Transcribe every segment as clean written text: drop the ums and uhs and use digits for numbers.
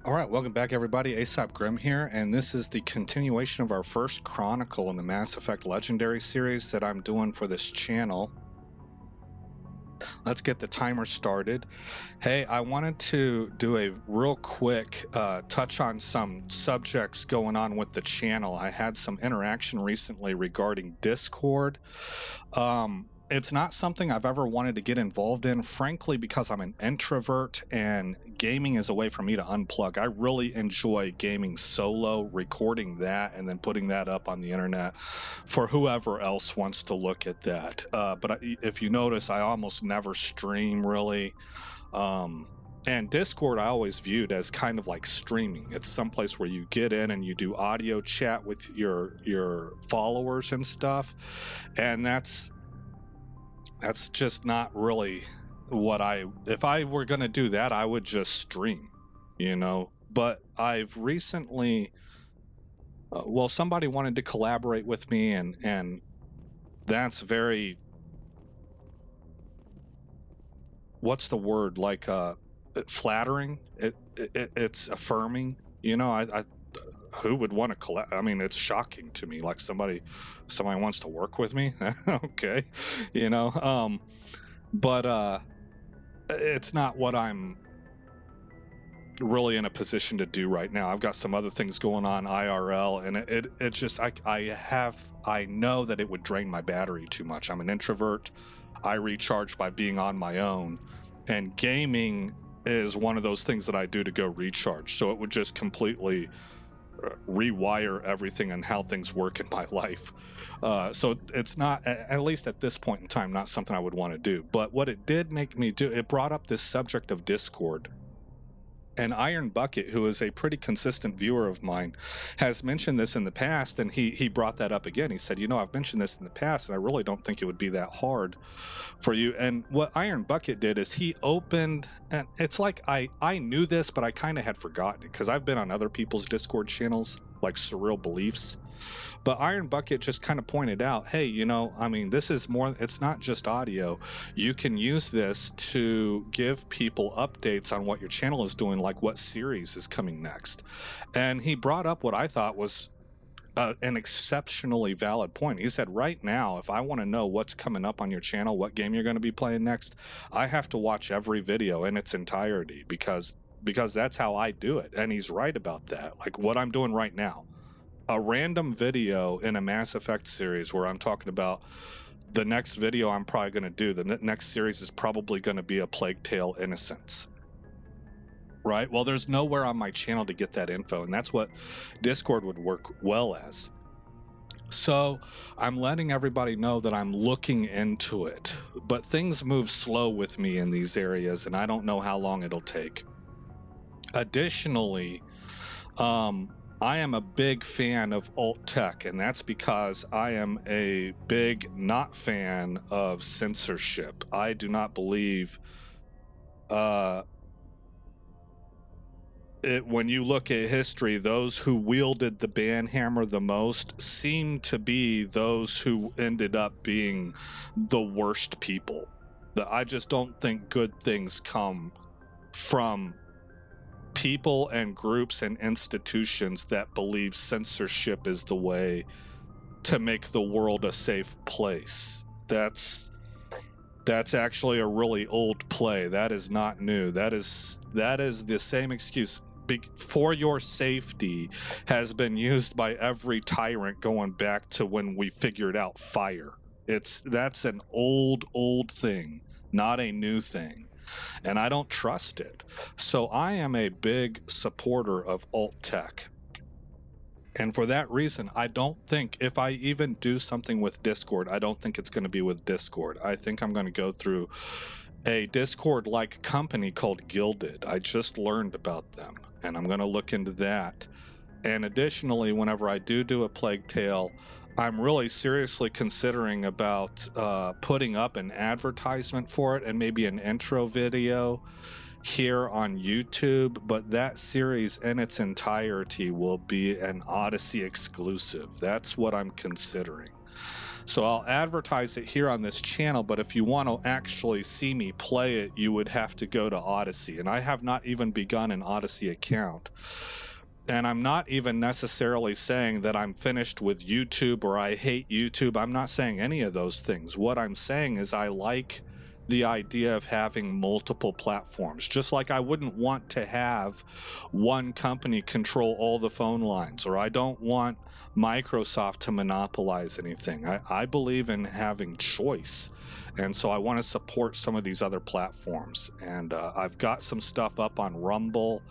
All right, welcome back, everybody. Aesop Grimm here, and this is the continuation of our first chronicle in the Mass Effect Legendary series that I'm doing for this channel. Let's get the timer started. Hey, I wanted to do a real quick touch on some subjects going on with the channel. I had some interaction recently regarding Discord. It's not something I've ever wanted to get involved in, frankly, because I'm an introvert and gaming is a way for me to unplug. I really enjoy gaming solo, recording that, and then putting that up on the internet for whoever else wants to look at that. But if you notice, I almost never stream, really. And Discord I always viewed as kind of like streaming. It's someplace where you get in and you do audio chat with your followers and stuff, and that's just not really what if I were going to do that, I would just stream, but I've recently, somebody wanted to collaborate with me, and that's very, what's the word, like, flattering. It's affirming, I who would want to collab? I mean, it's shocking to me, like somebody wants to work with me. Okay. But it's not what I'm really in a position to do right now. I've got some other things going on IRL, and it just, I know that it would drain my battery too much. I'm an introvert. I recharge by being on my own, and gaming is one of those things that I do to go recharge. So it would just completely rewire everything and how things work in my life. So it's not, at least at this point in time, not something I would want to do. But what it did make me do, it brought up this subject of Discord. And Iron Bucket, who is a pretty consistent viewer of mine, has mentioned this in the past, and he brought that up again. He said, I've mentioned this in the past, and I really don't think it would be that hard for you. And what Iron Bucket did is he opened, and it's like I knew this, but I kind of had forgotten it because I've been on other people's Discord channels, like Surreal Beliefs. But Iron Bucket just kind of pointed out, hey, this is more, it's not just audio. You can use this to give people updates on what your channel is doing, like what series is coming next. And he brought up what I thought was an exceptionally valid point. He said, right now, if I want to know what's coming up on your channel, what game you're going to be playing next, I have to watch every video in its entirety because that's how I do it. And he's right about that. Like what I'm doing right now. A random video in a Mass Effect series where I'm talking about the next video I'm probably going to do. The next series is probably going to be a Plague Tale Innocence. Right? Well, there's nowhere on my channel to get that info, and that's what Discord would work well as. So I'm letting everybody know that I'm looking into it, but things move slow with me in these areas, and I don't know how long it'll take. Additionally, I am a big fan of alt tech, and that's because I am a big not fan of censorship. I do not believe when you look at history, those who wielded the banhammer the most seem to be those who ended up being the worst people. I just don't think good things come from people and groups and institutions that believe censorship is the way to make the world a safe place. That's actually a really old play. That is not new. That is the same excuse for your safety has been used by every tyrant going back to when we figured out fire. That's an old thing, not a new thing. And I don't trust it. So I am a big supporter of alt tech. And for that reason, I don't think if I even do something with Discord, I don't think it's going to be with Discord. I think I'm going to go through a Discord-like company called Gilded. I just learned about them, and I'm going to look into that. And additionally, whenever I do a Plague Tale, I'm really seriously considering about putting up an advertisement for it and maybe an intro video here on YouTube, but that series in its entirety will be an Odyssey exclusive. That's what I'm considering. So I'll advertise it here on this channel, but if you want to actually see me play it, you would have to go to Odyssey. And I have not even begun an Odyssey account. And I'm not even necessarily saying that I'm finished with YouTube or I hate YouTube. I'm not saying any of those things. What I'm saying is I like the idea of having multiple platforms, just like I wouldn't want to have one company control all the phone lines, or I don't want Microsoft to monopolize anything. I believe in having choice. And so I want to support some of these other platforms. And I've got some stuff up on Rumble.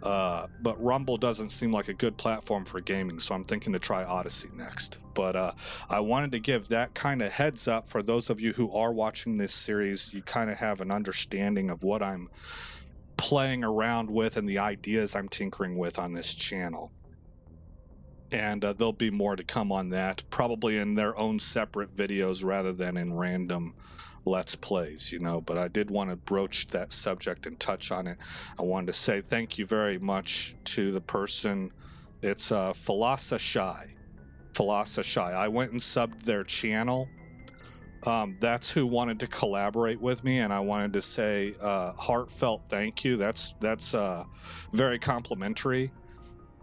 But Rumble doesn't seem like a good platform for gaming, so I'm thinking to try Odyssey next. But I wanted to give that kind of heads up for those of you who are watching this series. You kind of have an understanding of what I'm playing around with and the ideas I'm tinkering with on this channel. And there'll be more to come on that, probably in their own separate videos rather than in random Let's Plays, but I did want to broach that subject and touch on it. I wanted to say thank you very much to the person. It's Philosophy. I went and subbed their channel. That's who wanted to collaborate with me, and I wanted to say heartfelt thank you. That's very complimentary.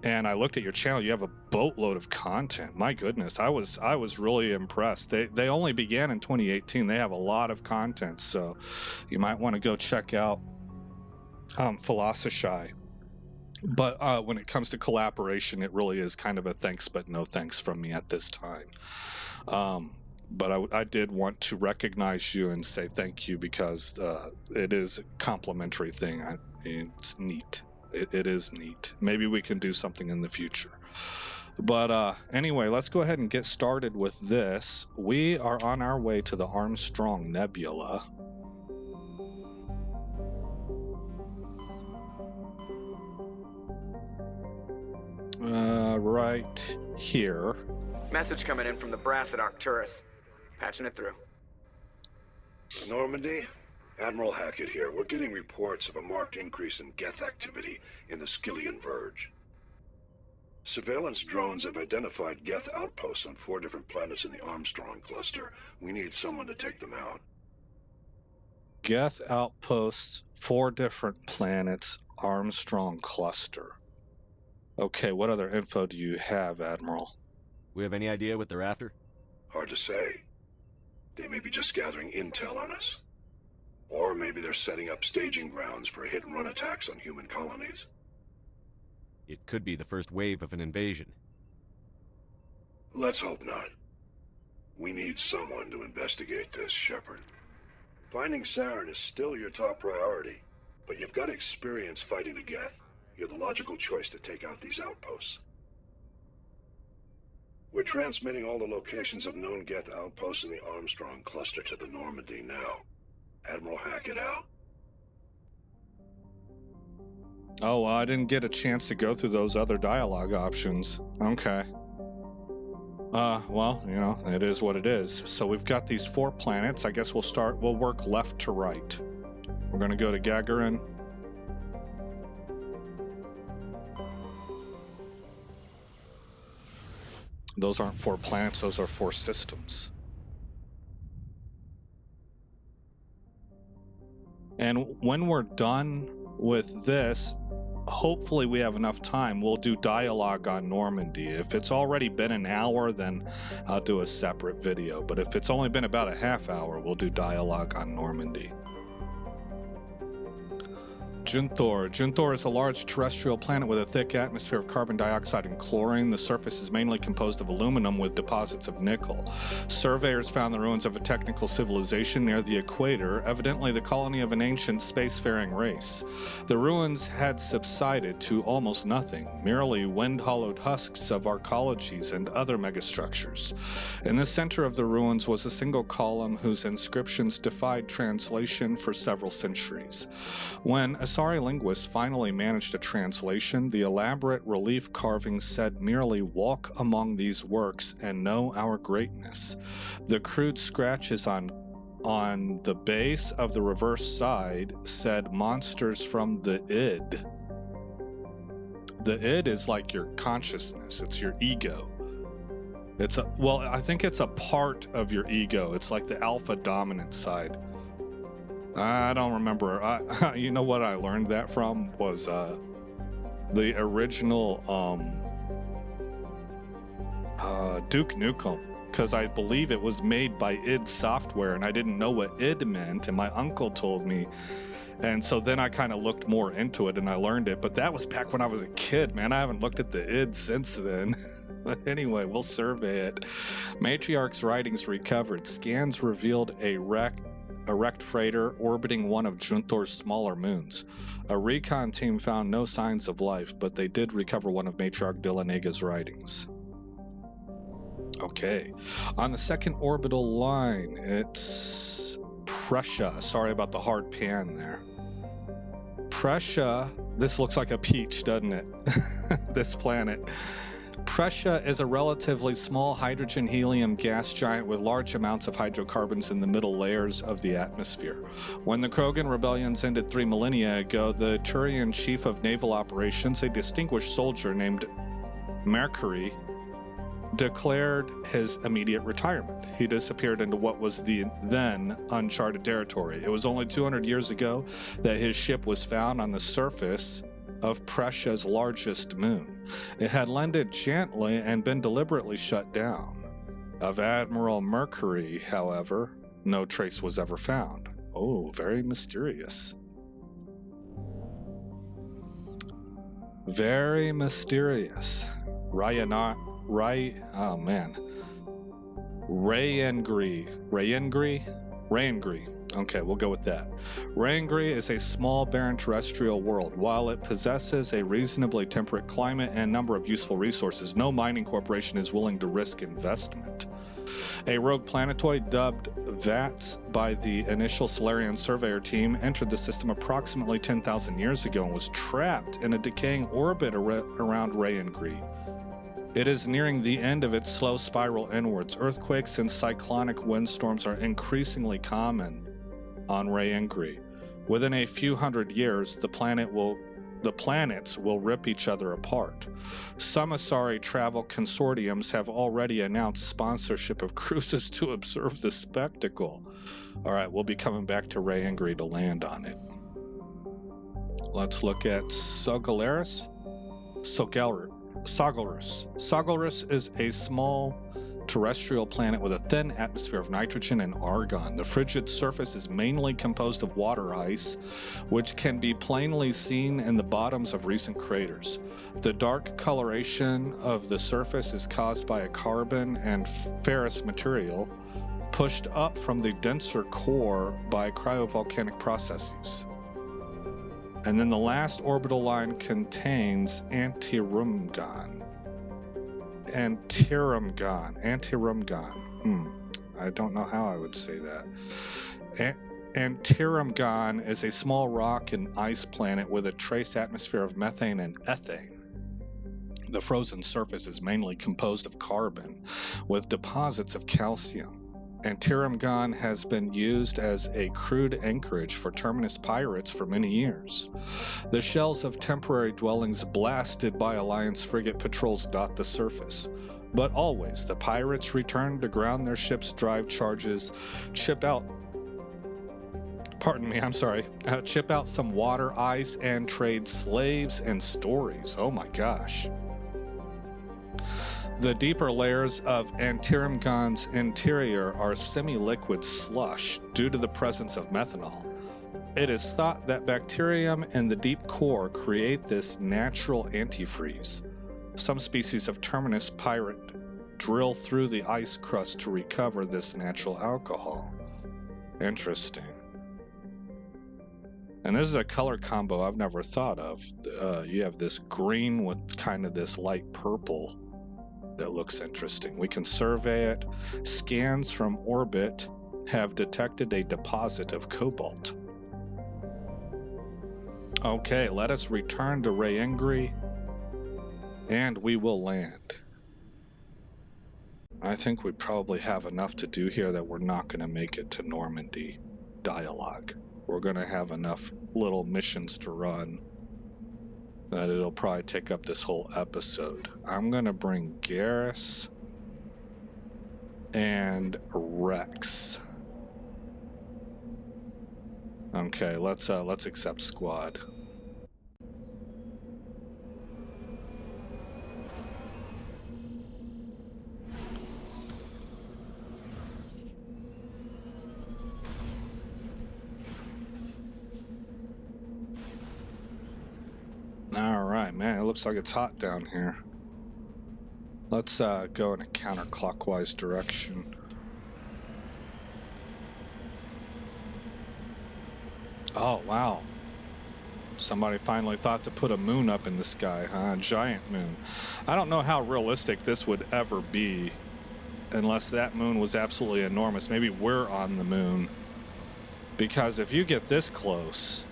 And I looked at your channel. You have a boatload of content. My goodness, I was really impressed. They only began in 2018. They have a lot of content, so you might want to go check out Philosophy. But when it comes to collaboration, it really is kind of a thanks but no thanks from me at this time. But I did want to recognize you and say thank you because it is a complimentary thing. It's neat. It is neat. Maybe we can do something in the future. But anyway, let's go ahead and get started with this. We are on our way to the Armstrong Nebula. Right here. Message coming in from the brass at Arcturus. Patching it through. Normandy? Admiral Hackett here. We're getting reports of a marked increase in Geth activity in the Skyllian Verge. Surveillance drones have identified Geth outposts on 4 different planets in the Armstrong cluster. We need someone to take them out. Geth outposts, 4 different planets, Armstrong cluster. Okay, what other info do you have, Admiral? We have any idea what they're after? Hard to say. They may be just gathering intel on us. Or maybe they're setting up staging grounds for hit-and-run attacks on human colonies. It could be the first wave of an invasion. Let's hope not. We need someone to investigate this, Shepard. Finding Saren is still your top priority, but you've got experience fighting the Geth. You're the logical choice to take out these outposts. We're transmitting all the locations of known Geth outposts in the Armstrong cluster to the Normandy now. Admiral Hackett out. Oh, I didn't get a chance to go through those other dialogue options. Okay. Well, it is what it is. So we've got these 4 planets. I guess we'll work left to right. We're going to go to Gagarin. Those aren't 4 planets, those are 4 systems. And when we're done with this, hopefully we have enough time. We'll do dialogue on Normandy. If it's already been an hour, then I'll do a separate video. But if it's only been about a half hour, we'll do dialogue on Normandy. Junthor. Junthor is a large terrestrial planet with a thick atmosphere of carbon dioxide and chlorine. The surface is mainly composed of aluminum with deposits of nickel. Surveyors found the ruins of a technical civilization near the equator, evidently the colony of an ancient spacefaring race. The ruins had subsided to almost nothing, merely wind-hollowed husks of arcologies and other megastructures. In the center of the ruins was a single column whose inscriptions defied translation for several centuries. When Asari linguists finally managed a translation, the elaborate relief carvings said merely "walk among these works and know our greatness." The crude scratches on the base of the reverse side said "monsters from the id." The id is like your consciousness, it's your ego. I think it's a part of your ego. It's like the alpha dominant side. I don't remember. You know what I learned that from was the original Duke Nukem, because I believe it was made by id Software, and I didn't know what id meant, and my uncle told me. And so then I kind of looked more into it and I learned it, but that was back when I was a kid, man. I haven't looked at the id since then. But anyway, we'll survey it. Matriarch's writings recovered. Scans revealed a wrecked freighter orbiting one of Junthor's smaller moons. A recon team found no signs of life, but they did recover one of Matriarch Dilanaga's writings. Okay. On the second orbital line, it's Prussia. Sorry about the hard pan there. Prussia, this looks like a peach, doesn't it? This planet. Prussia is a relatively small hydrogen-helium gas giant with large amounts of hydrocarbons in the middle layers of the atmosphere. When the Krogan rebellions ended 3 millennia ago, the Turian chief of naval operations, a distinguished soldier named Mercury, declared his immediate retirement. He disappeared into what was the then uncharted territory. It was only 200 years ago that his ship was found on the surface of Prussia's largest moon. It had landed gently and been deliberately shut down. Of Admiral Mercury, however, no trace was ever found. Oh, very mysterious. Very mysterious. Rayengri. Okay, we'll go with that. Rayengri is a small, barren terrestrial world. While it possesses a reasonably temperate climate and number of useful resources, no mining corporation is willing to risk investment. A rogue planetoid dubbed VATS by the initial Solarian surveyor team entered the system approximately 10,000 years ago and was trapped in a decaying orbit around Rayengri. It is nearing the end of its slow spiral inwards. Earthquakes and cyclonic windstorms are increasingly common on Rayengri. Within a few hundred years, the planets will rip each other apart. Some Asari travel consortiums have already announced sponsorship of cruises to observe the spectacle. All right, we'll be coming back to Rayengri to land on it. Let's look at Sagarus. Sagarus is a small terrestrial planet with a thin atmosphere of nitrogen and argon. The frigid surface is mainly composed of water ice, which can be plainly seen in the bottoms of recent craters. The dark coloration of the surface is caused by a carbon and ferrous material pushed up from the denser core by cryovolcanic processes. And then the last orbital line contains Antirumgan. I don't know how I would say that. Antirumgan is a small rock and ice planet with a trace atmosphere of methane and ethane. The frozen surface is mainly composed of carbon, with deposits of calcium. Antirumgan has been used as a crude anchorage for Terminus pirates for many years. The shells of temporary dwellings blasted by Alliance frigate patrols dot the surface. But always, the pirates return to ground their ships' drive charges, chip out some water ice, and trade slaves and stories. Oh my gosh. The deeper layers of Antirumgan's interior are semi-liquid slush due to the presence of methanol. It is thought that bacterium in the deep core create this natural antifreeze. Some species of Terminus pirate drill through the ice crust to recover this natural alcohol. Interesting. And this is a color combo I've never thought of. You have this green with kind of this light purple. That looks interesting. We can survey it. Scans from orbit have detected a deposit of cobalt. Okay, let us return to Rayengri, and we will land. I think we probably have enough to do here that we're not going to make it to Normandy dialogue. We're going to have enough little missions to run that it'll probably take up this whole episode. I'm going to bring Garrus and Rex. Okay, let's accept squad. All right, man, it looks like it's hot down here. Let's go in a counterclockwise direction. Oh, wow. Somebody finally thought to put a moon up in the sky, huh? A giant moon. I don't know how realistic this would ever be unless that moon was absolutely enormous. Maybe we're on the moon. Because if you get this close,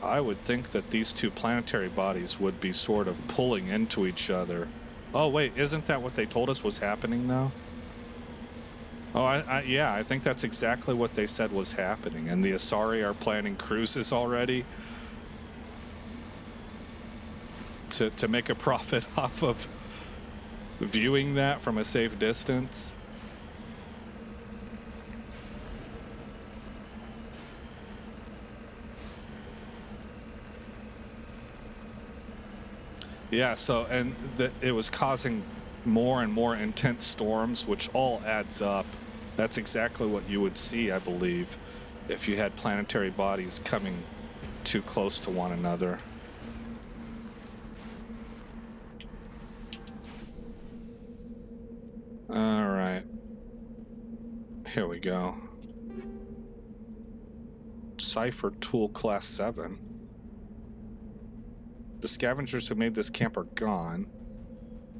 I would think that these two planetary bodies would be sort of pulling into each other. Oh, wait, isn't that what they told us was happening, though? Oh, yeah, I think that's exactly what they said was happening. And the Asari are planning cruises already to make a profit off of viewing that from a safe distance. Yeah, so, and it was causing more and more intense storms, which all adds up. That's exactly what you would see, I believe, if you had planetary bodies coming too close to one another. All right. Here we go. Cipher Tool Class 7. The scavengers who made this camp are gone.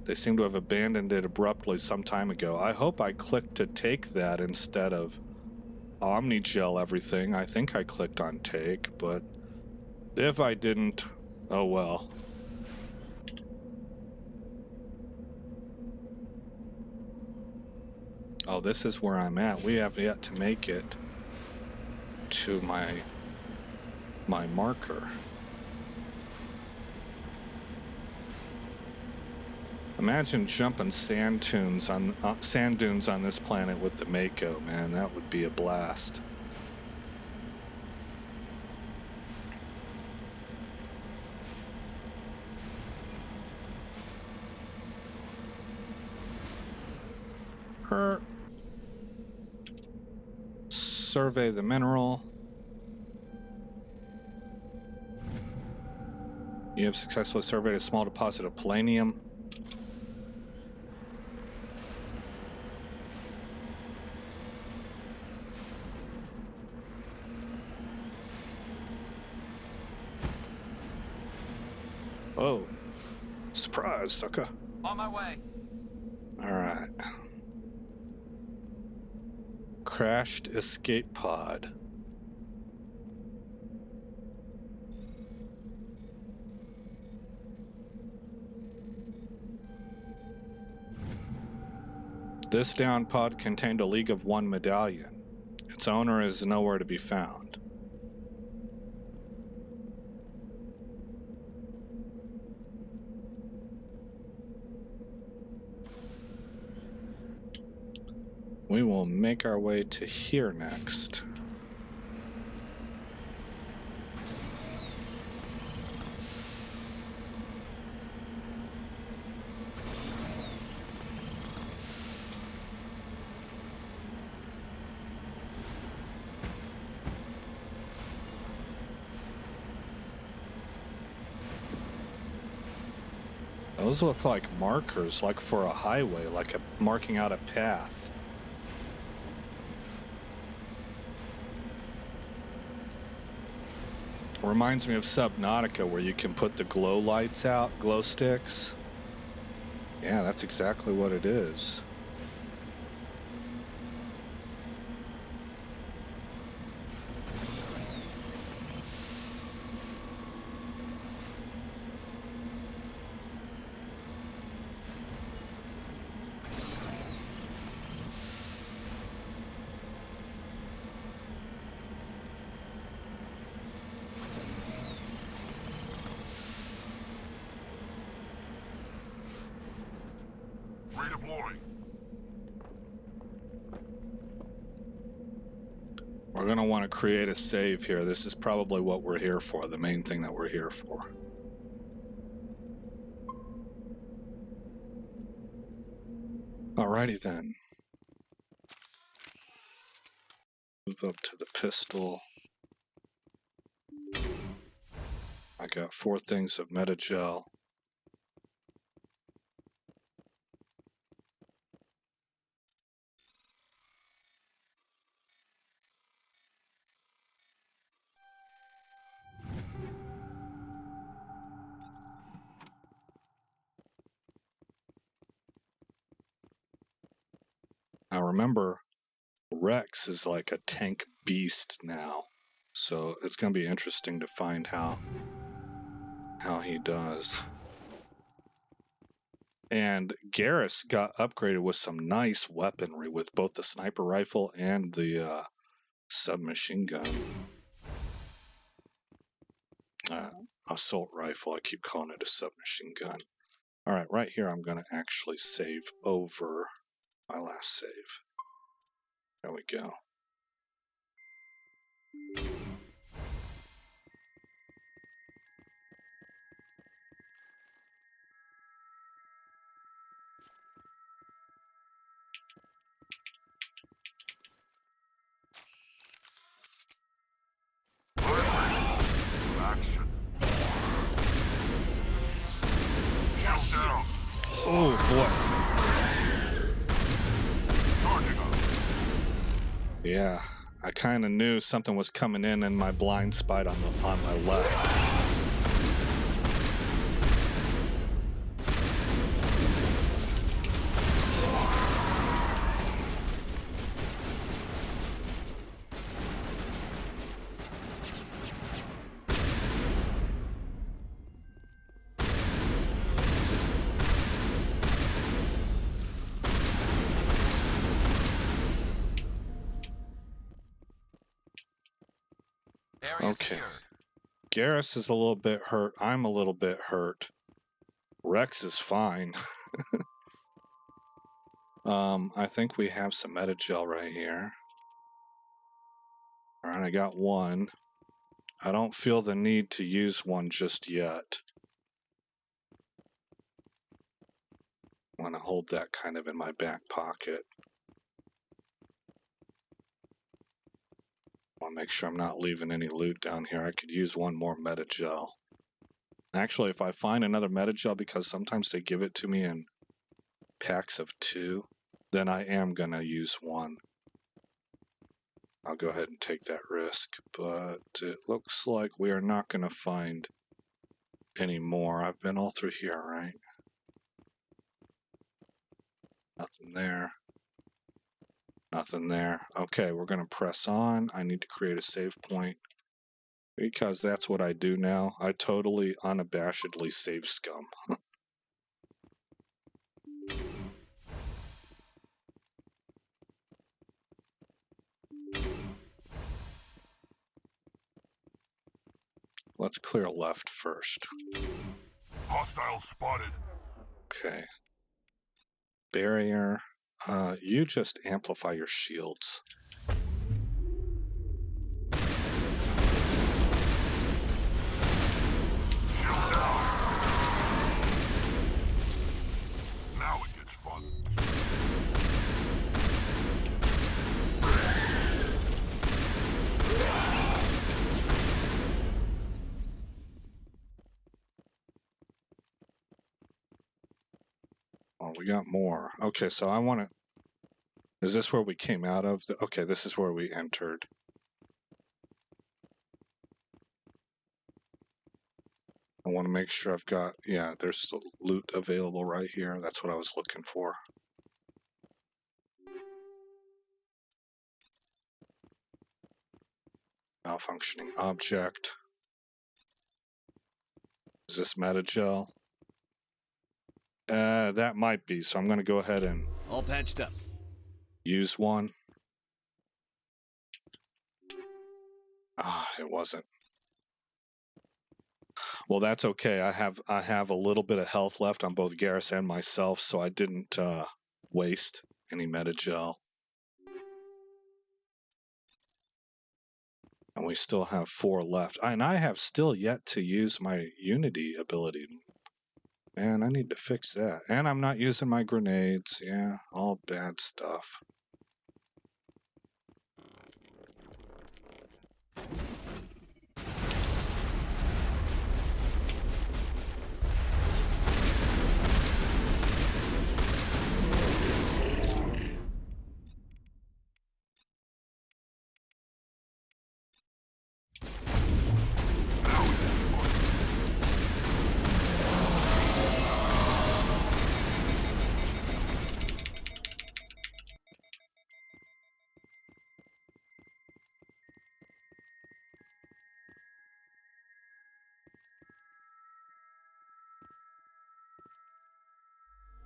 They seem to have abandoned it abruptly some time ago. I hope I clicked to take that instead of Omnigel everything. I think I clicked on take, but if I didn't, oh well. Oh, this is where I'm at. We have yet to make it to my marker. Imagine jumping sand dunes on this planet with the Mako, man. That would be a blast. Survey the mineral. You have successfully surveyed a small deposit of palladium. Oh, surprise, sucker. On my way. All right. Crashed escape pod. This down pod contained a League of One medallion. Its owner is nowhere to be found. We will make our way to here next. Those look like markers, like for a highway, like marking out a path. Reminds me of Subnautica, where you can put the glow lights out, glow sticks. Yeah, that's exactly what it is. Redeploying. We're going to want to create a save here. This is probably what we're here for, the main thing that we're here for. Alrighty then. Move up to the pistol. I got 4 things of metagel. Now remember, Rex is like a tank beast now, so it's going to be interesting to find how he does. And Garrus got upgraded with some nice weaponry with both the sniper rifle and the submachine gun. Assault rifle, I keep calling it a submachine gun. Alright, right here I'm going to actually save over my last save. There we go. Action. Countdown. Oh boy. Charging up. Yeah, I kind of knew something was coming in my blind spot on my left. Okay. Garrus is a little bit hurt. I'm a little bit hurt. Rex is fine. I think we have some metagel right here. Alright, I got 1. I don't feel the need to use 1 just yet. I want to hold that kind of in my back pocket. I want to make sure I'm not leaving any loot down here. I could use 1 more metagel. Actually, if I find another metagel, because sometimes they give it to me in packs of 2, then I am going to use 1. I'll go ahead and take that risk, but it looks like we are not going to find any more. I've been all through here, right? Nothing there. Nothing there. Okay, we're going to press on. I need to create a save point because that's what I do now. I totally unabashedly save scum. Let's clear left first. Hostile spotted. Okay. Barrier. You just amplify your shields. Shield down. Now it gets fun. Oh, we got more. Okay, so I want to... Is this where we came out of? Okay, this is where we entered. I want to make sure I've got... Yeah, there's the loot available right here. That's what I was looking for. Malfunctioning object. Is this metagel? That might be, so I'm going to go ahead and... All patched up. Use 1. It wasn't. Well, that's okay. I have a little bit of health left on both Garrus and myself, so I didn't waste any metagel. And we still have 4 left. And I have still yet to use my Unity ability. Man, I need to fix that. And I'm not using my grenades. Yeah, all bad stuff.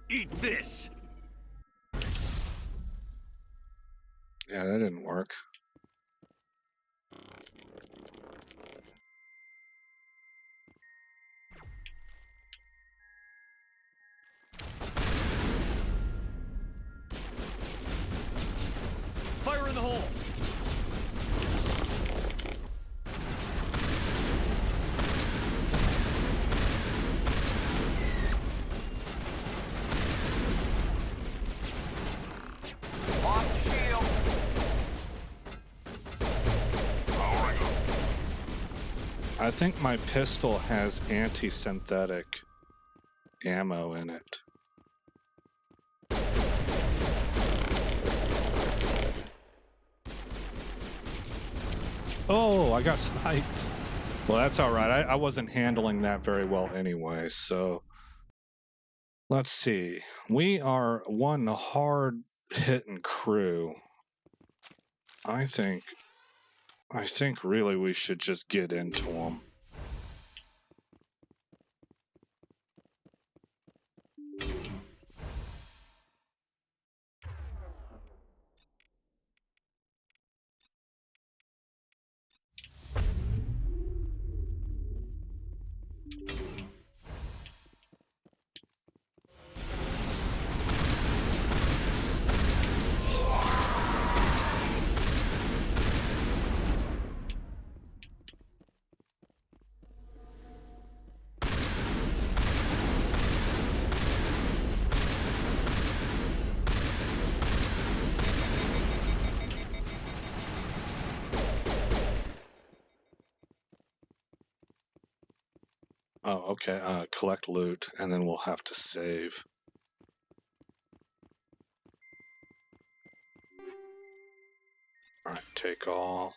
Eat this! Yeah, that didn't work. Fire in the hole! Lost shields. I think my pistol has anti-synthetic ammo in it. Oh, I got sniped. Well, that's all right. I wasn't handling that very well anyway, so let's see. We are one hard-hitting crew. I think really we should just get into them. Oh, okay. Collect loot, and then we'll have to save. All right, take all.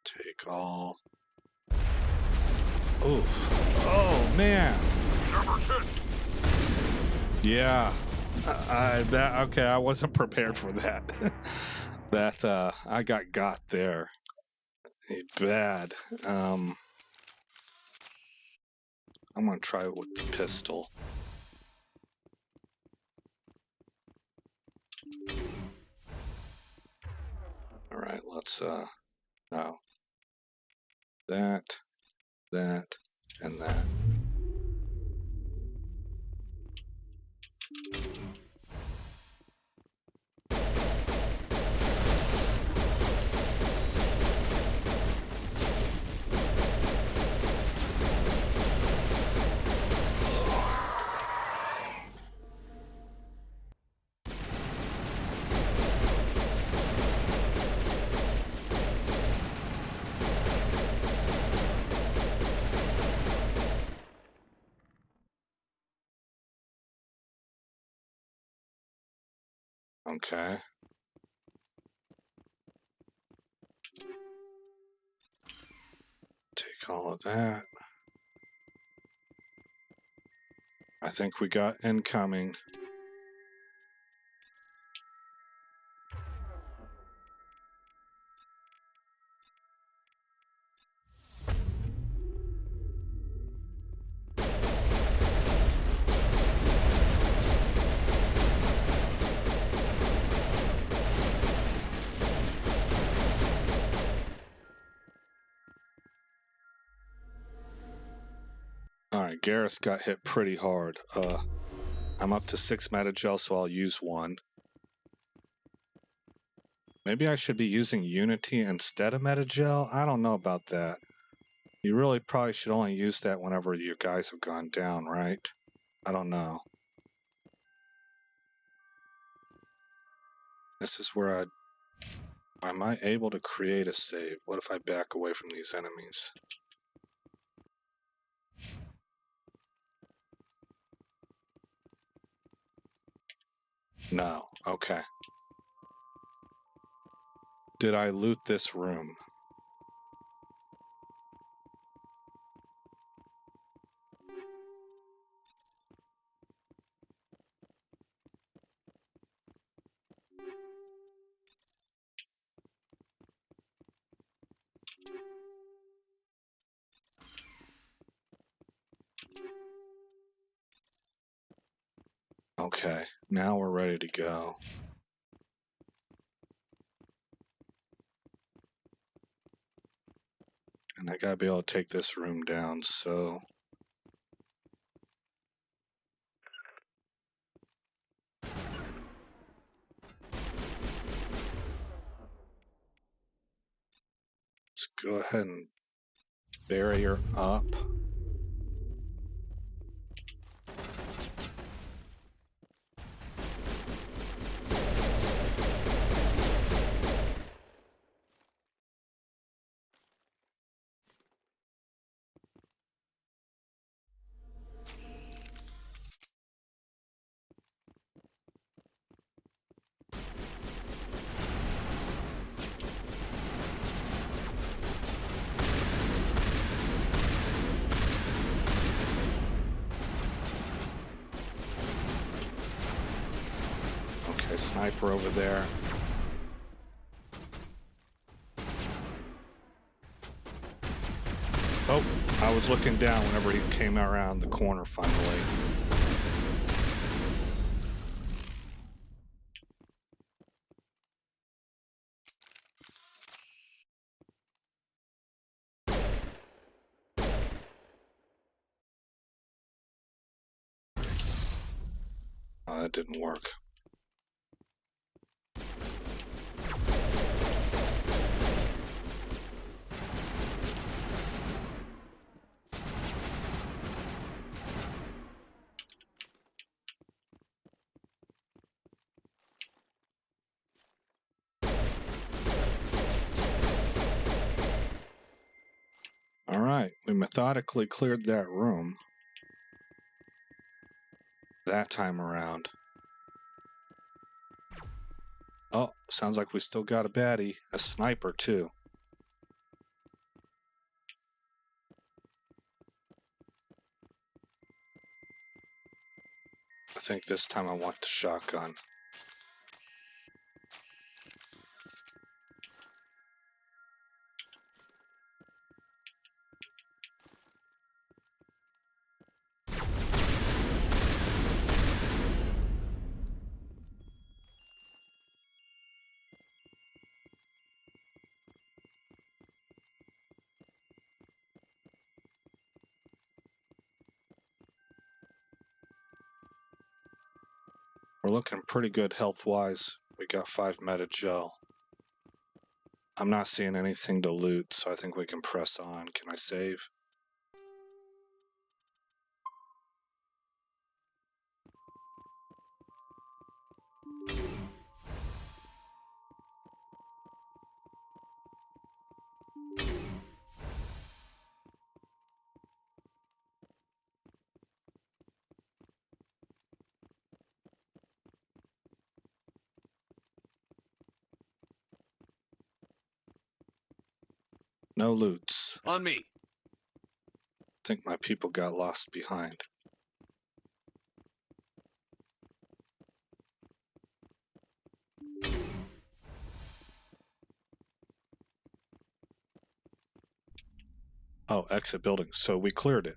Take all. Oof. Oh, man. Yeah. Okay, I wasn't prepared for that. I got there. Bad. I'm gonna try it with the pistol. All right, let's no. That, and that. Okay. Take all of that. I think we got incoming. Alright, Garrus got hit pretty hard. I'm up to 6 metagel, so I'll use 1. Maybe I should be using Unity instead of metagel? I don't know about that. You really probably should only use that whenever your guys have gone down, right? I don't know. This is where am I able to create a save? What if I back away from these enemies? No. Okay. Did I loot this room? Okay, now we're ready to go. And I gotta be able to take this room down, so... Let's go ahead and barrier up. Okay, sniper over there. Oh, I was looking down whenever he came around the corner finally. Oh, that didn't work. Alright, we methodically cleared that room. That time around. Oh, sounds like we still got a baddie. A sniper, too. I think this time I want the shotgun. We're looking pretty good health-wise. We got 5 meta gel. I'm not seeing anything to loot, so I think we can press on. Can I save? No loots. On me. I think my people got lost behind. Oh, exit building. So we cleared it.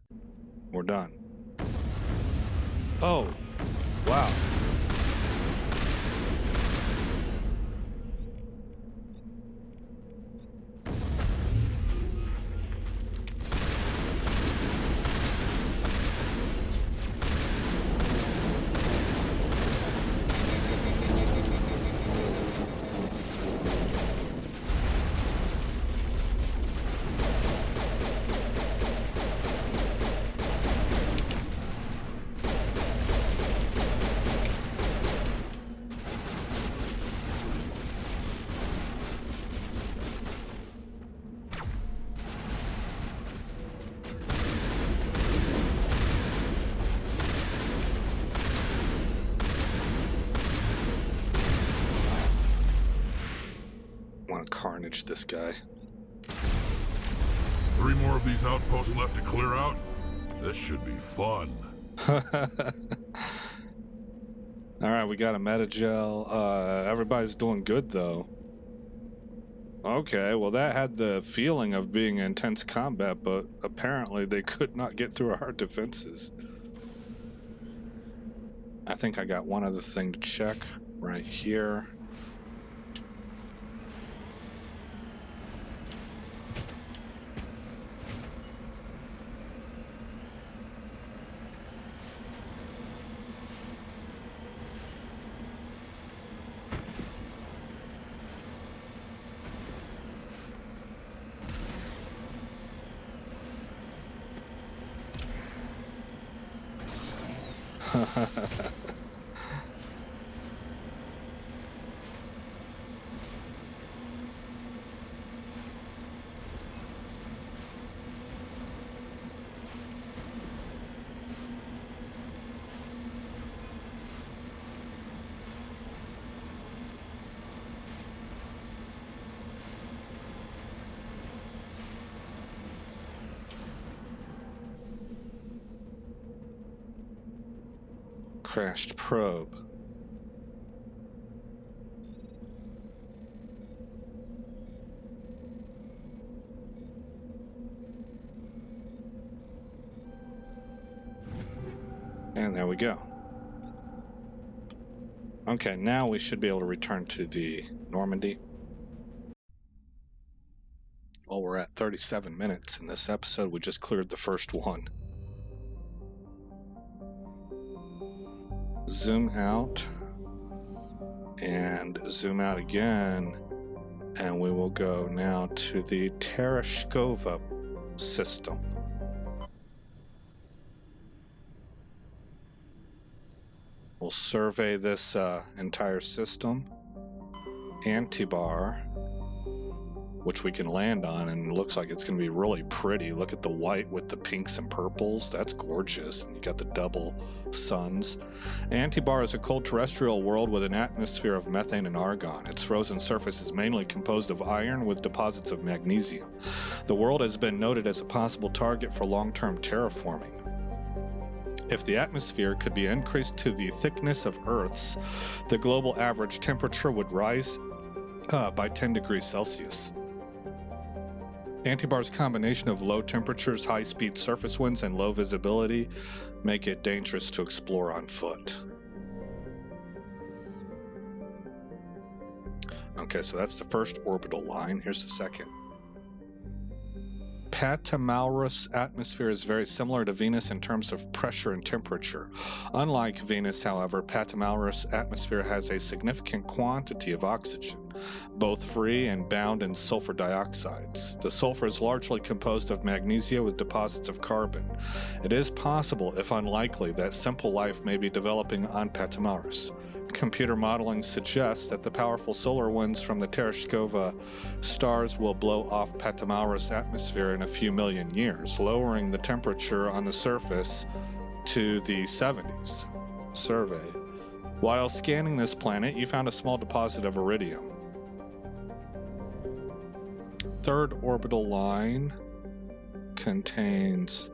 We're done. Oh, wow. carnage this guy. 3 more of these outposts left to clear out? This should be fun. Alright, we got a metagel. Everybody's doing good, though. Okay, well that had the feeling of being intense combat, but apparently they could not get through our defenses. I think I got one other thing to check right here. Crashed probe. And there we go. Okay, now we should be able to return to the Normandy. Well, we're at 37 minutes in this episode. We just cleared the first one. Zoom out and zoom out again, and we will go now to the Tereshkova system. We'll survey this entire system. Antibar, which we can land on, and it looks like it's going to be really pretty. Look at the white with the pinks and purples. That's gorgeous. And you got the double suns. Antibar is a cold terrestrial world with an atmosphere of methane and argon. Its frozen surface is mainly composed of iron with deposits of magnesium. The world has been noted as a possible target for long-term terraforming. If the atmosphere could be increased to the thickness of Earth's, the global average temperature would rise by 10 degrees Celsius. Antibar's combination of low temperatures, high-speed surface winds, and low visibility make it dangerous to explore on foot. Okay, so that's the first orbital line. Here's the second. Patamalrus atmosphere is very similar to Venus in terms of pressure and temperature. Unlike Venus, however, Patamalrus atmosphere has a significant quantity of oxygen, both free and bound in sulfur dioxides. The sulfur is largely composed of magnesia with deposits of carbon. It is possible, if unlikely, that simple life may be developing on Patamalrus. Computer modeling suggests that the powerful solar winds from the Tereshkova stars will blow off Patamalrus atmosphere in a few million years, lowering the temperature on the surface to the 70s. Survey. While scanning this planet, you found a small deposit of iridium. Third orbital line contains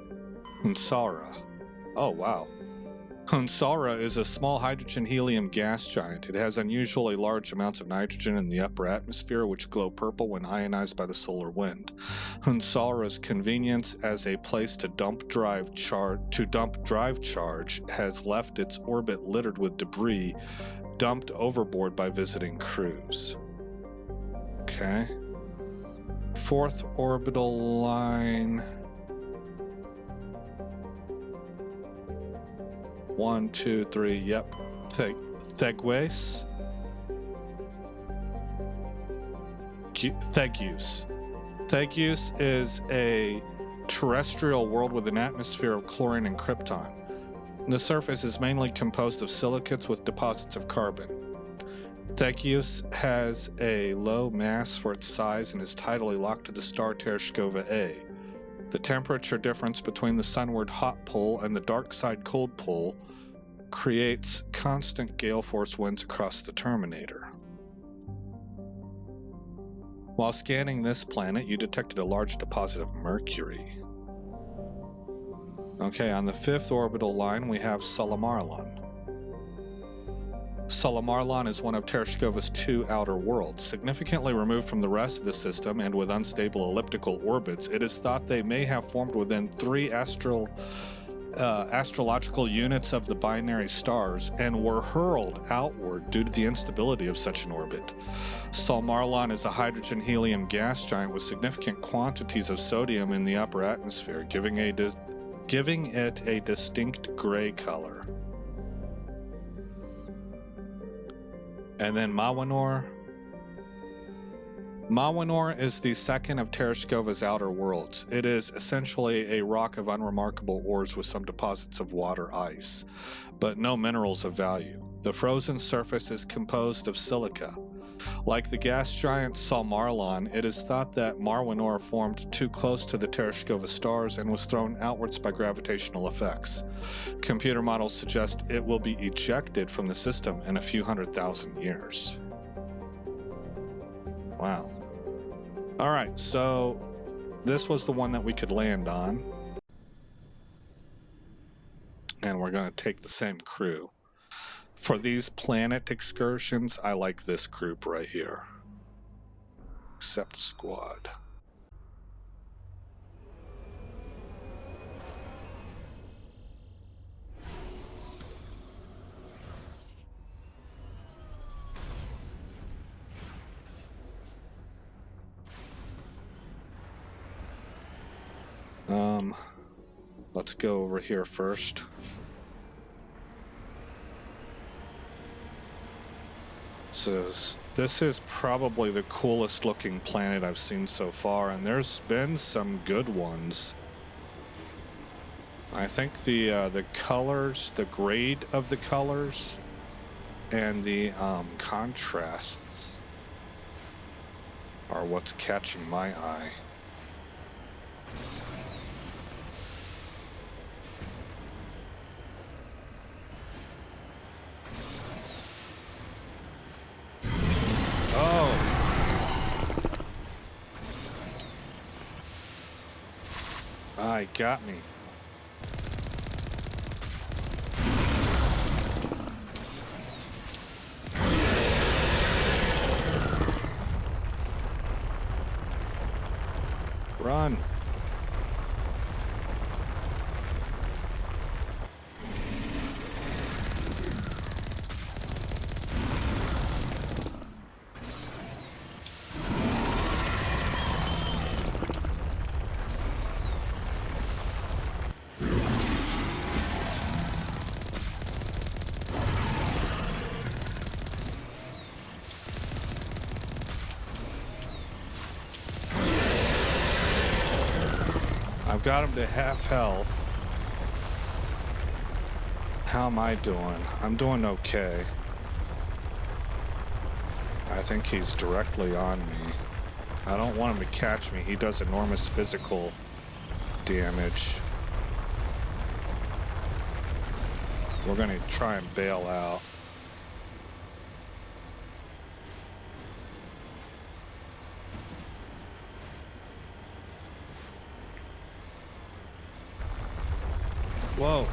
Unsara. Oh, wow. Unsara is a small hydrogen-helium gas giant. It has unusually large amounts of nitrogen in the upper atmosphere, which glow purple when ionized by the solar wind. Unsara's convenience as a place to dump drive charge has left its orbit littered with debris dumped overboard by visiting crews. Okay. Fourth orbital line. 1, 2, 3, yep. Thegues. Thegues is a terrestrial world with an atmosphere of chlorine and krypton. The surface is mainly composed of silicates with deposits of carbon. Thegues has a low mass for its size and is tidally locked to the star Tereshkova A. The temperature difference between the sunward hot pole and the dark side cold pole creates constant gale force winds across the terminator. While scanning this planet, you detected a large deposit of mercury. Okay, on the 5th orbital line, we have Sulamarlon. Sulamarlon is one of Tereshkova's 2 outer worlds. Significantly removed from the rest of the system and with unstable elliptical orbits, it is thought they may have formed within 3 astrological units of the binary stars and were hurled outward due to the instability of such an orbit. Sulamarlon is a hydrogen-helium gas giant with significant quantities of sodium in the upper atmosphere, giving it a distinct gray color. And then Mawanor. Mawanor is the second of Tereshkova's outer worlds. It is essentially a rock of unremarkable ores with some deposits of water ice, but no minerals of value. The frozen surface is composed of silica. Like the gas giant Sulamarlon, it is thought that Mawanor formed too close to the Tereshkova stars and was thrown outwards by gravitational effects. Computer models suggest it will be ejected from the system in a few 100,000 years. Wow. Alright, so this was the one that we could land on. And we're going to take the same crew. For these planet excursions, I like this group right here. Accept squad. Let's go over here first. So this is probably the coolest looking planet I've seen so far, and there's been some good ones. I think the colors, the grade of the colors, and the contrasts are what's catching my eye. Got me. Run. I've got him to half health. How am I doing? I'm doing okay. I think he's directly on me. I don't want him to catch me. He does enormous physical damage. We're gonna try and bail out. Whoa.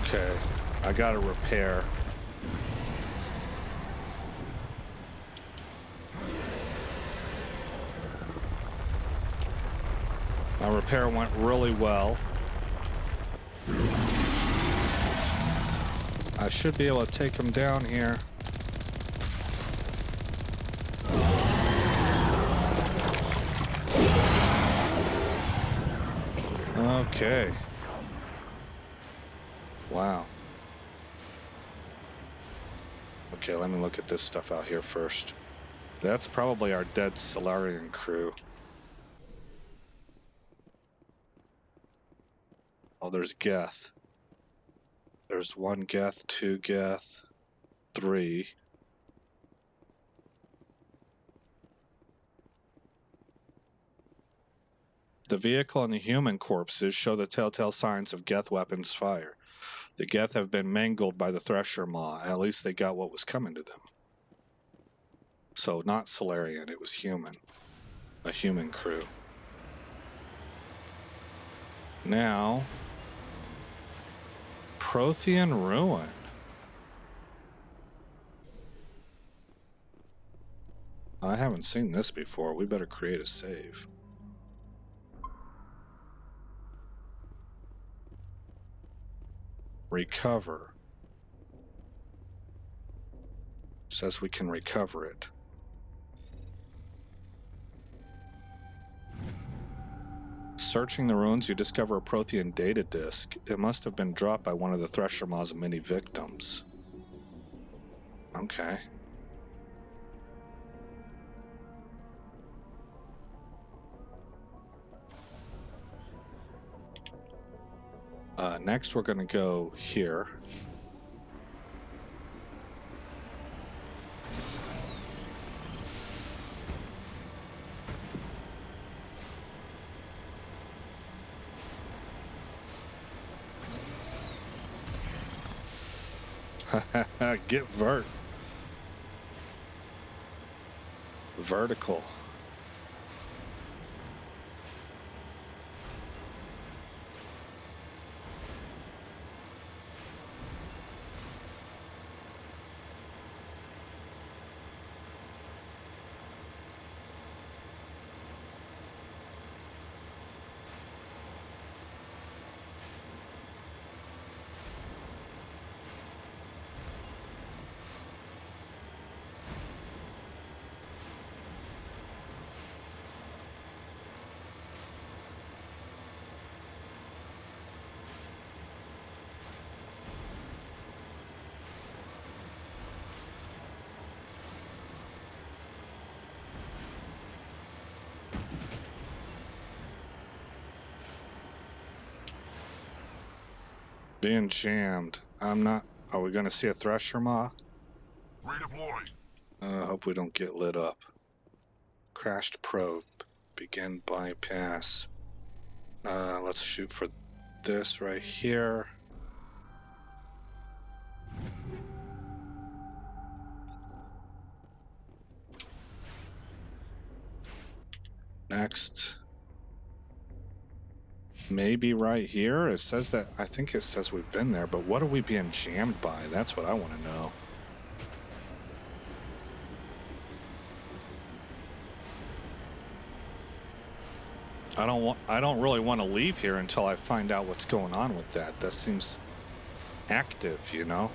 Okay, I gotta repair. My repair went really well. I should be able to take him down here. Okay. Wow. Okay, let me look at this stuff out here first. That's probably our dead Solarian crew. Oh, there's Geth. There's one Geth, two Geth. 3. The vehicle and the human corpses show the telltale signs of Geth weapons fire. The Geth have been mangled by the Thresher Maw. At least they got what was coming to them. So not Solarian, it was human. A human crew. Now, Prothean Ruin. I haven't seen this before. We better create a save. Recover. Says we can recover it. Searching the ruins, you discover a Prothean data disk. It must have been dropped by one of the Thresher Maw's many victims. Okay. Next, we're going to go here. Get vertical. Being jammed. I'm not. Are we going to see a Thresher Maw? Redeploy. Hope we don't get lit up. Crashed probe. Begin bypass. Let's shoot for this right here. Next. Maybe right here. It says that. I think it says we've been there, but what are we being jammed by? That's what I want to know. I don't really want to leave here until I find out what's going on with that. That seems active, you know?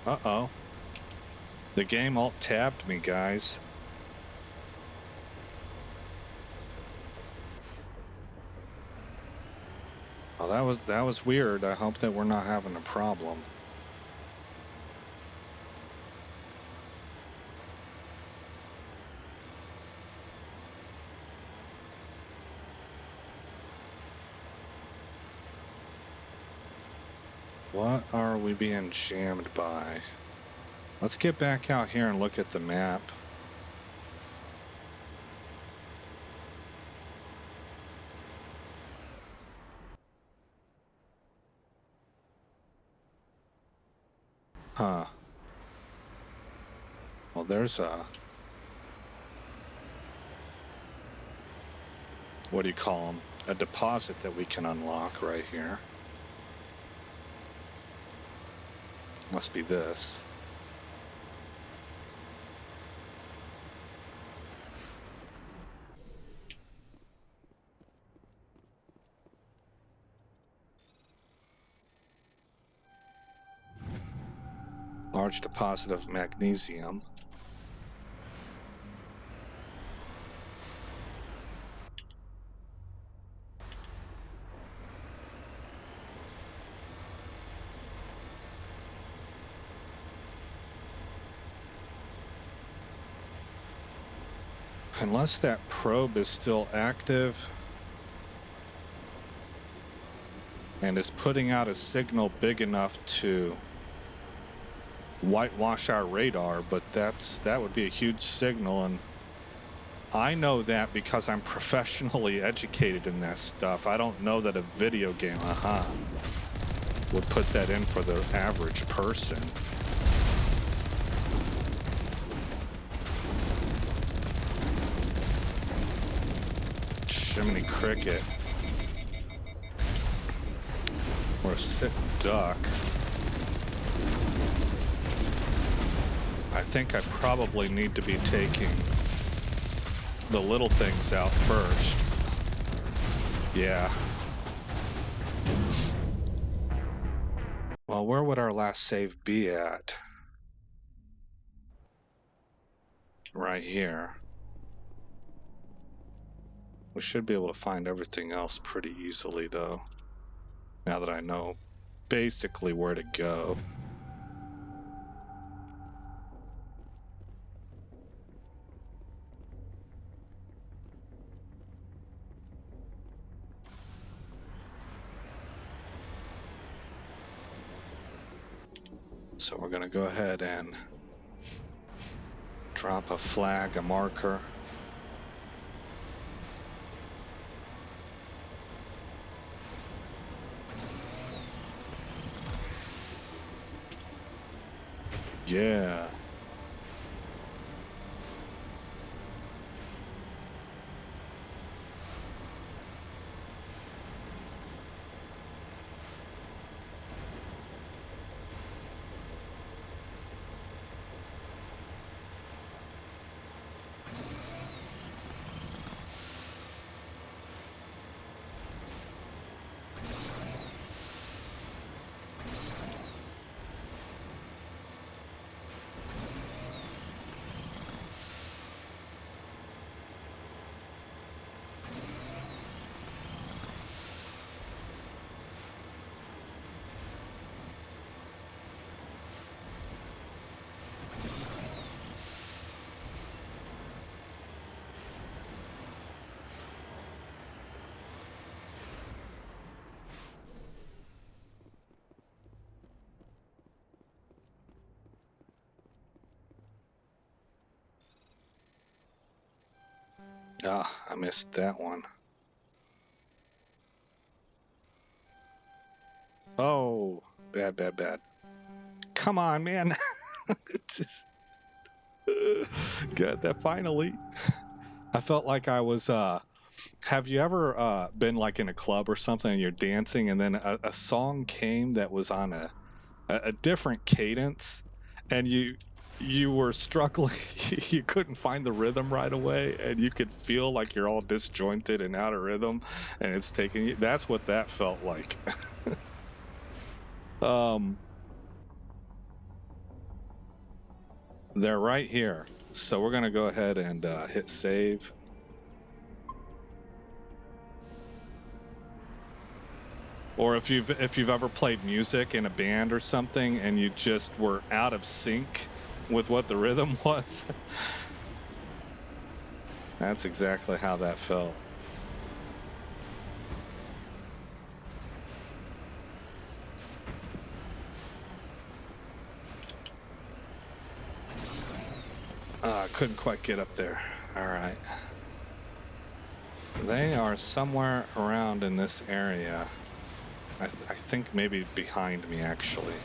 Uh-oh. The game alt-tabbed me, guys. Oh, that was weird. I hope that we're not having a problem. What are we being jammed by? Let's get back out here and look at the map. Huh. Well, there's a... What do you call them? A deposit that we can unlock right here. Must be this. Large deposit of magnesium. Unless that probe is still active and is putting out a signal big enough to whitewash our radar, but that would be a huge signal, and I know that because I'm professionally educated in that stuff. I don't know that a video game, would put that in for the average person. Jiminy Cricket. Or a sit duck. I think I probably need to be taking the little things out first. Yeah. Well, where would our last save be at? Right here. We should be able to find everything else pretty easily, though. Now that I know basically where to go. So we're going to go ahead and drop a flag, a marker. Yeah. Ah, I missed that one. Oh, bad, bad, bad. Come on, man. Just got that finally. I felt like I was, have you ever been like in a club or something and you're dancing and then a song came that was on a different cadence and you were struggling, you couldn't find the rhythm right away and you could feel like you're all disjointed and out of rhythm and it's taking you, that's what that felt like. They're right here. So we're going to go ahead and hit save. Or if you've ever played music in a band or something and you just were out of sync with what the rhythm was. That's exactly how that felt. Couldn't quite get up there. All right. They are somewhere around in this area. I think maybe behind me, actually.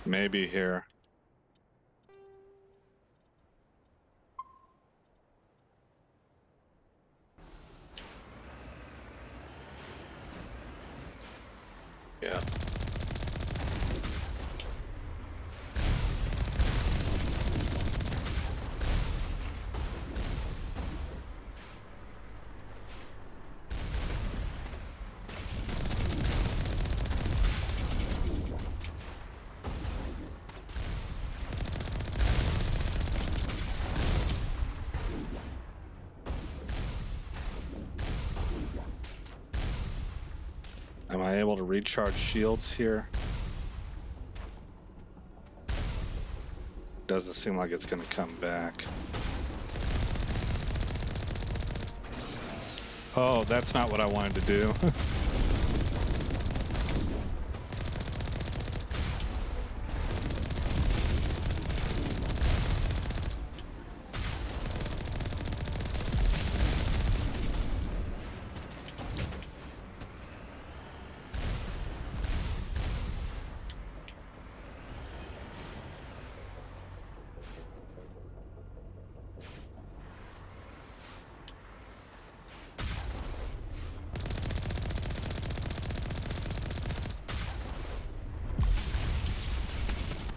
Maybe here. Yeah. Am I able to recharge shields here? Doesn't seem like it's going to come back. Oh, that's not what I wanted to do.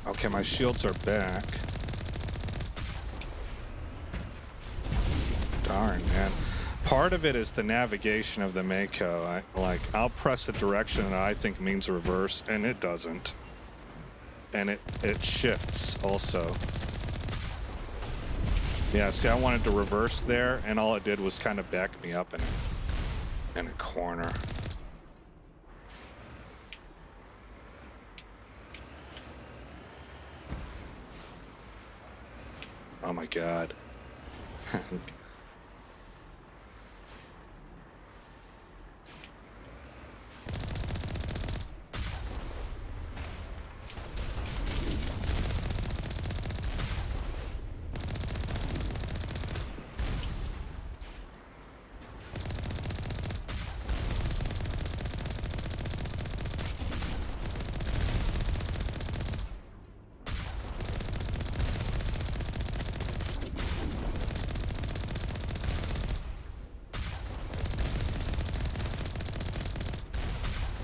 Okay, my shields are back. Darn, man. Part of it is the navigation of the Mako. I'll press a direction that I think means reverse, and it doesn't. And it shifts also. Yeah, see, I wanted to reverse there, and all it did was kind of back me up in a corner. Oh my god.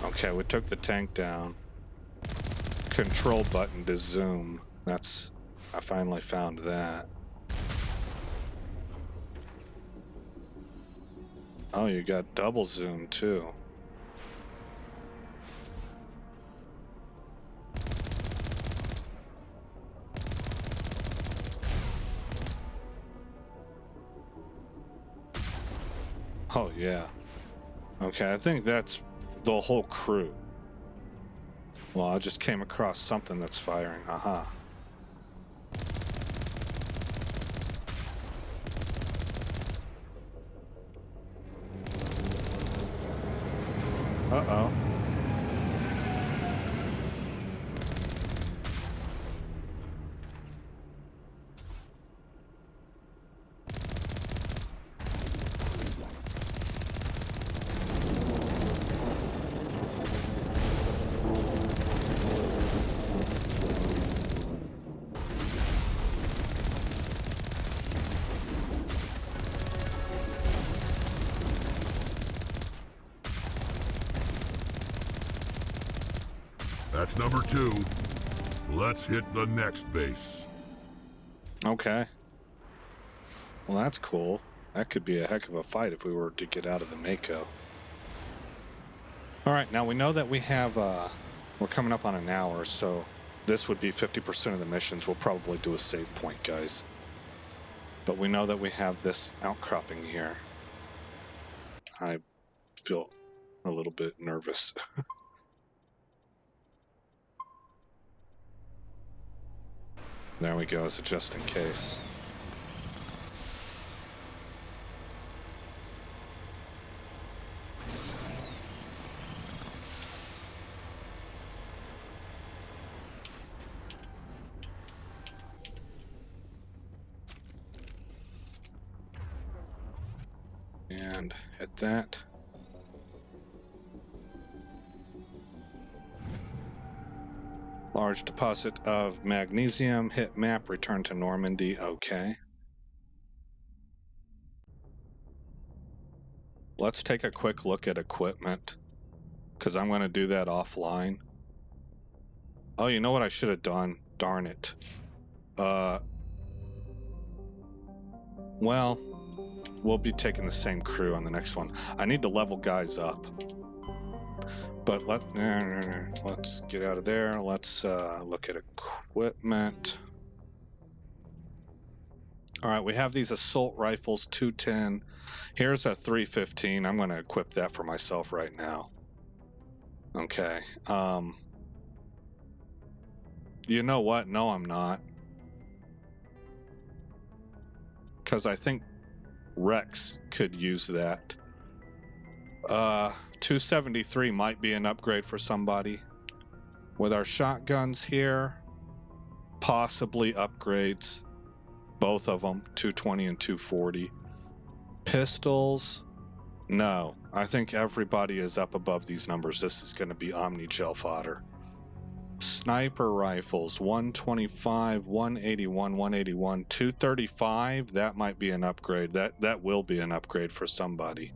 Okay, we took the tank down. Control button to zoom. I finally found that. Oh, you got double zoom too. Oh yeah. Okay, I think that's the whole crew. Well, I just came across something that's firing. Aha. Uh-oh. That's number 2. Let's hit the next base. Okay. Well, that's cool. That could be a heck of a fight if we were to get out of the Mako. Alright, now we know that we have, we're coming up on an hour, so this would be 50% of the missions. We'll probably do a save point, guys. But we know that we have this outcropping here. I feel a little bit nervous. There we go, so just in case. And hit that. Large deposit of magnesium, hit map, return to Normandy, okay. Let's take a quick look at equipment, because I'm going to do that offline. Oh, you know what I should have done? Darn it. Well, we'll be taking the same crew on the next one. I need to level guys up. But let's get out of there. Let's look at equipment. All right, we have these assault rifles, 210. Here's a 315. I'm going to equip that for myself right now. Okay. You know what? No, I'm not. Because I think Rex could use that. 273 might be an upgrade for somebody. With our shotguns here, possibly upgrades. Both of them, 220 and 240. Pistols, no. I think everybody is up above these numbers. This is going to be Omni-Gel fodder. Sniper rifles, 125, 181, 181, 235. That might be an upgrade. That will be an upgrade for somebody.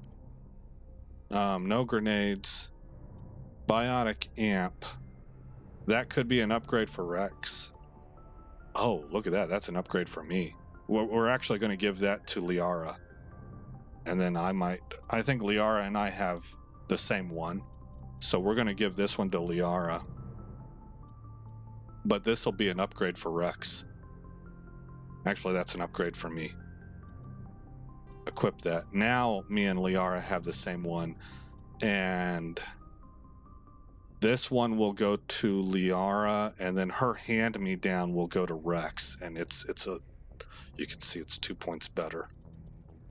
No grenades. Biotic amp. That could be an upgrade for Rex. Oh, look at that. That's an upgrade for me. We're actually going to give that to Liara. And then I think Liara and I have the same one. So we're going to give this one to Liara. But this will be an upgrade for Rex. Actually, that's an upgrade for me. Equip that. Now me and Liara have the same one. And this one will go to Liara, and then her hand-me-down will go to Rex. And you can see it's 2 points better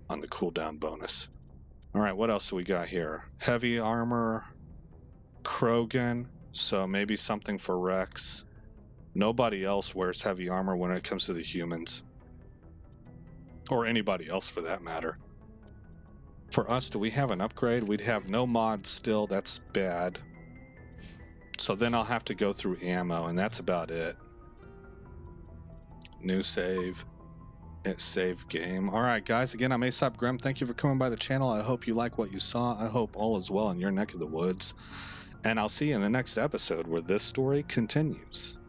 on the cooldown bonus. All right, what else do we got here? Heavy armor, Krogan, so maybe something for Rex. Nobody else wears heavy armor when it comes to the humans. Or anybody else for that matter. For us, do we have an upgrade? We'd have no mods still, that's bad. So then I'll have to go through ammo, and that's about it. New save. Save game. Alright guys, again, I'm Aesop Grim. Thank you for coming by the channel. I hope you like what you saw. I hope all is well in your neck of the woods. And I'll see you in the next episode where this story continues.